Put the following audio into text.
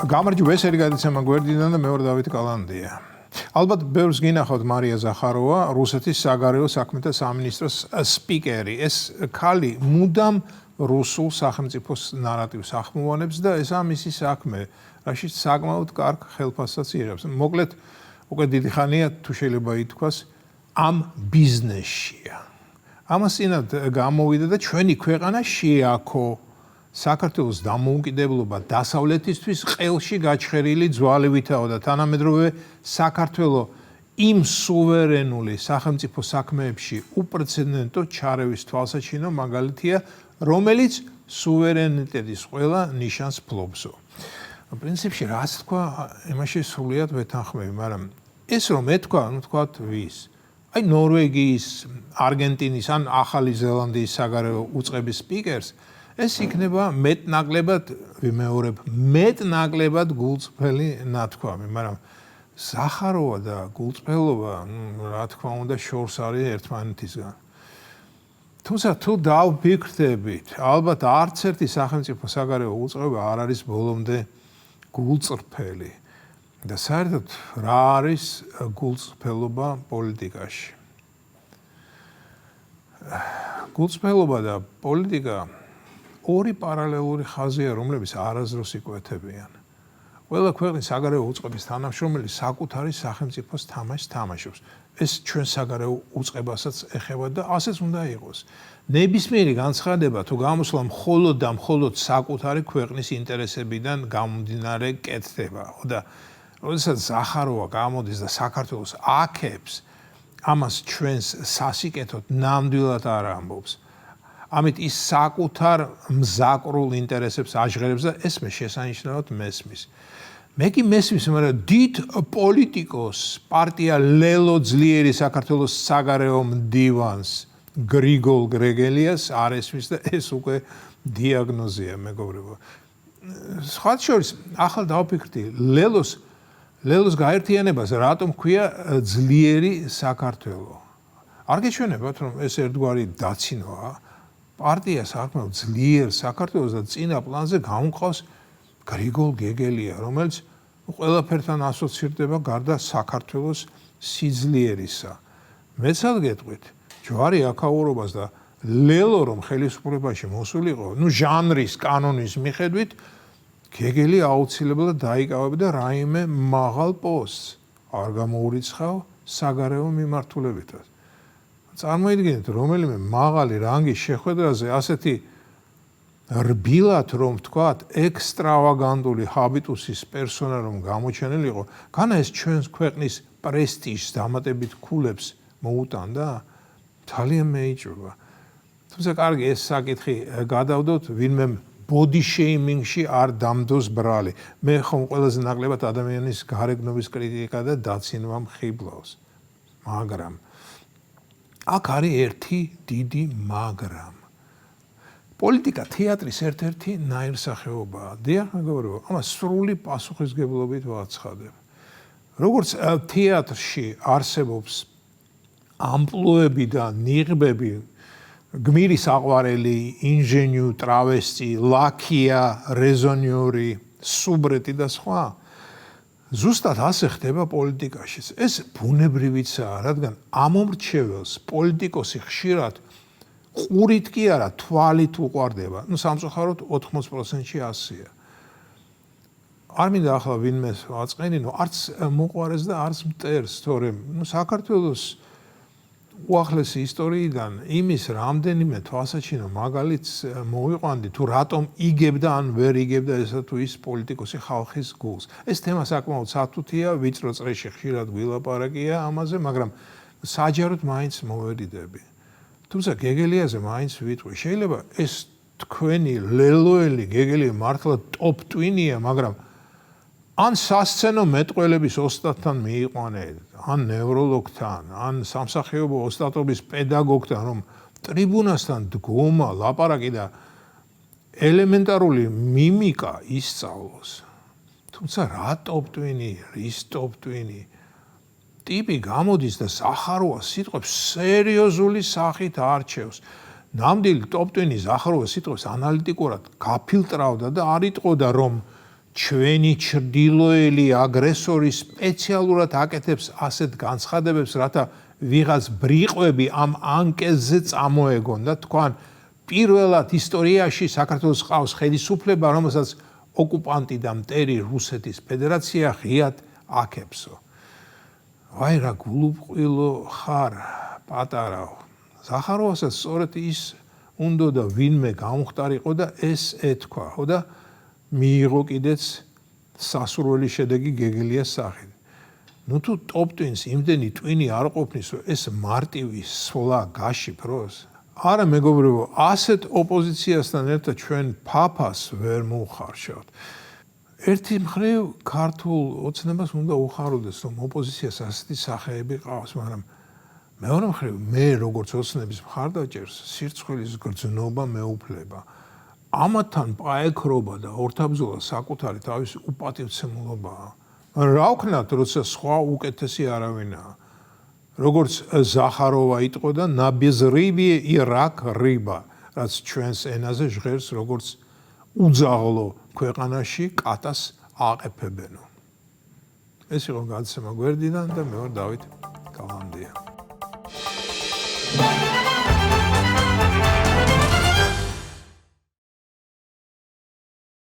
გამარჯობა, ეს არის გადაცემა გვერდიდან და მეორე დავით კალანდია. ალბათ ბევრს გინახავთ მარია ზახაროვა, რუსეთის საგარეო საქმეთა სამინისტროს სპიკერი. ეს ქალი მუდამ რუსულ სახელმწიფოს ნარატივს ახმოვანებს და ესაა მისი საქმე, რაშიც საკმაოდ კარგ ხელფასსაც იღებს. მოკლედ, უკვე დიდი ხანია თუ შეიძლება ითქვას, ამ ბიზნესშია. ამას წინათ გამოვიდა და ჩვენი ქვეყანა შეაქო საქართველოს დამოუკიდებლობა დასავლეთისთვის ყელში გაჩხერილი ძვალებითაა და თანამედროვე საქართველოს იმ სუვერენული სახელმწიფო საქმეებში უპრეცედენტო ჩარევის თვალსაჩინო მაგალითია, რომელიც სუვერენიტეტის ყველა ნიშანს ფლობსო. პრინციპში რაც თქვა, იმაში სრულიად ვეთანხმები, მაგრამ ეს რომ ეთქვა, თქვათ ვის? აი ნორვეგიის, არგენტინის ან ახალი ზელანდიის საგარეო უწყების სპიკერს ეს იქნება მეტნაკლებად, ვიმეორებ, მეტნაკლებად გულწრფელი ნათქვამი, მაგრამ ზახაროვა და გულწრფელობა, რა თქმა უნდა, შორს არის ერთმანეთისგან. თუმცა თუ დავფიქრდებით, ალბათ არც ერთი სახელმწიფო საგარეო უწყება არ არის ბოლომდე გულწრფელი. და საერთოდ რა არის გულწრფელობა პოლიტიკაში? გულწრფელობა და პოლიტიკა ორი პარალელური ხაზია, რომლებიც არასდროს იკვეთებიან. ყველა ქვეყნის საგარეო უწყების თანამშრომელი საკუთარი სახელმწიფოს თამაშს თამაშობს. ეს ჩვენ საგარეო უწყებასაც ეხება და ასეც უნდა იყოს. ნებისმიერი განცხადება თუ გამოსვლა მხოლოდ და მხოლოდ საკუთარი ქვეყნის ინტერესებიდან გამომდინარე კეთდება. და როდესაც ზახაროვა გამოდის და საქართველოს აქებს, ამას ჩვენს სასიკეთოდ ნამდვილად არ ამბობს. ამით ის საკუთარ მზაკრულ ინტერესებს აჟღერებს და ეს მე შესანიშნავად მესმის. მე კი მესმის, მაგრამ დიდ პოლიტიკოს პარტია ლელო ძლიერი საქართველოს საგარეო მდივანს გრიგოლ გრეგელიას არ ესმის და ეს უკვე დიაგნოზია, მეგობრებო. სხვათა შორის, ახლა დავფიქრდი, ლელოს გაერთიანებას რატომ ქვია ძლიერი საქართველო? არ გეჩვენებათ, რომ ეს ერთგვარი დაცინვაა? პარტია საკმაოდ ძლიერ საქართველოს და წინა პლანზე გამყავს გრიგოლ გეგელია, რომელიც ყველაფერთან ასოცირდება გარდა საქართველოს სიძლიერისა. მეცად გეტყვით, ჯვარი აქაურობას და ლელო რომ ხელისუფლებაში მოსულიყო, ჟანრის, კანონის მიხედვით, გეგელი აუცილებლად დაიკავებდა რაიმე მაღალ პოსტს, არ გამოურიცხავ საგარეო მიმართულებითაც. წარმოიდგინეთ, რომელიმე მაღალი რანგის შეხვედრაზე ასეთი რბილად რომ ვთქვათ, ექსტრავაგანტული ჰაბიტუსის პერსონა რომ გამოჩენილიყო, განა ეს ჩვენს ქვეყნის პრესტიჟს დამატებით ქულებს მოუტანდა? ძალიან მეიჭრობა. თუმცა კარგი, ეს საკითხი გადავდოთ, ვინმე body shaming-ში არ დამდოს ბრალი. მე ხომ ყველაზე ნაკლებად ადამიანის გარეგნობის კრიტიკა და დაცინვა მხიბლავს. მაგრამ აქ არის ერთი დიდი მაგრამ. პოლიტიკა თეატრის ერთ-ერთი ნაირსახეობაა. დიახ, მეგობრებო, ამას სრული პასუხისგებლობით ვაცხადებ. როგორც თეატრში არსებობს ამპლუები და ნიღბები, გმირის აყვარელი, ინჟენიუ, ტრავესტი, ლაქია, რეზონიორი, სუბრეტი და სხვა. ზუსტად ასე ხდება პოლიტიკაშიც. ეს ბუნებრივიცაა, რადგან ამომრჩეველს პოლიტიკოსი ხშირად ყურით კი არა, თვალით უყვარდება. სამწუხაროდ 80%-ში ასეა. არ მინდა ახლა ვინმე აწყენინო, არც მოყვარეს და არც მტერს, თორემ საქართველოს უახლესი ისტორიიდან იმის რამდენიმე თვალსაჩინო მაგალითს მოვიყვანდი, თუ რატომ იგებდა ან ვერ იგებდა ესა თუ ის პოლიტიკოსი ხალხის გულს. ეს თემა საკმაოდ სათუთია, ვიწრო წრეში ხშირად ვილაპარაკია ამაზე, მაგრამ საჯაროდ მაინც მოვერიდები. თუმცა გეგელიაზე მაინც ვიტყვი. შეიძლება ეს თქვენი ლელოელი გეგელი მართლა ტოპ ტვინია, მაგრამ ან სასცენო მეტყველების ოსტატთან მიიყვანეთ, ან ნევროლოგთან, ან სამსახიობო ოსტატობის პედაგოგთან, რომ ტრიბუნასთან დგომა, ლაპარაკი და ელემენტარული მიმიკა ისწავლოს. თუმცა რა ტოპ ტვინი, რის ტოპ ტვინი? ტიპი გამოდის და ზახაროვა სიტყვებს სერიოზული სახით არჩევს. ნამდვილი ტოპ 10 ზახაროვა სიტყვებს ანალიტიკურად გაფილტრავდა და არ იტყოდა რომ ჩვენი ჩრდილოელი აგრესორი სპეციალურად აკეთებს ასეთ განცხადებებს, რათა ვიღაც ბრიყვები ამ ანკეზზე წამოეგონ და თქვან პირველად ისტორიაში საქართველოს ყავს ხელისუფლება, რომელსაც ოკუპანტი და მტერი რუსეთის ფედერაცია ღიად აქებსო. ვაი რა გულუბრყვილო ხარ, პატარაო. ზახაროვასაც სწორედ ის უნდა და ვინმე გამختارიყო და ეს ეთქვა და მიიღო კიდეც სასურველი შედეგი გეგელიას სახით. ნუ თუ ტოპ ტვინს იმდენი ტვინი არ ყოფნის, რომ ეს მარტივი სვლა გაშიფროს. არა მეგობრებო, ასეთ ოპოზიციასთან ერთად ჩვენ ფაფას ვერ მოვხარშავთ. ერთი მხრივ ქართულ ოცნებას უნდა უხაროდეს, რომ ოპოზიციას ასეთი სახეები ყავს, მაგრამ მეორე მხრივ მე როგორც ოცნების მხარდაჭერს სირცხვილის გრძნობა მეუფლება. ამათთან პაექრობა და ორთაბრძოლა საკუთარი თავის უპატივცემულობაა. რა ვქნათ, როცა სხვა უკეთესი არავინაა. როგორც ზახაროვა იტყო და ნაბეზრივი ირაკ რიბა, რაც ჩვენს ენაზე ჟღერს როგორც უძაღლო ქვეყანაში კატას აყეფებენო. ეს იყო გადაცემა გვერდიდან და მე ვარ დავით კალანდია.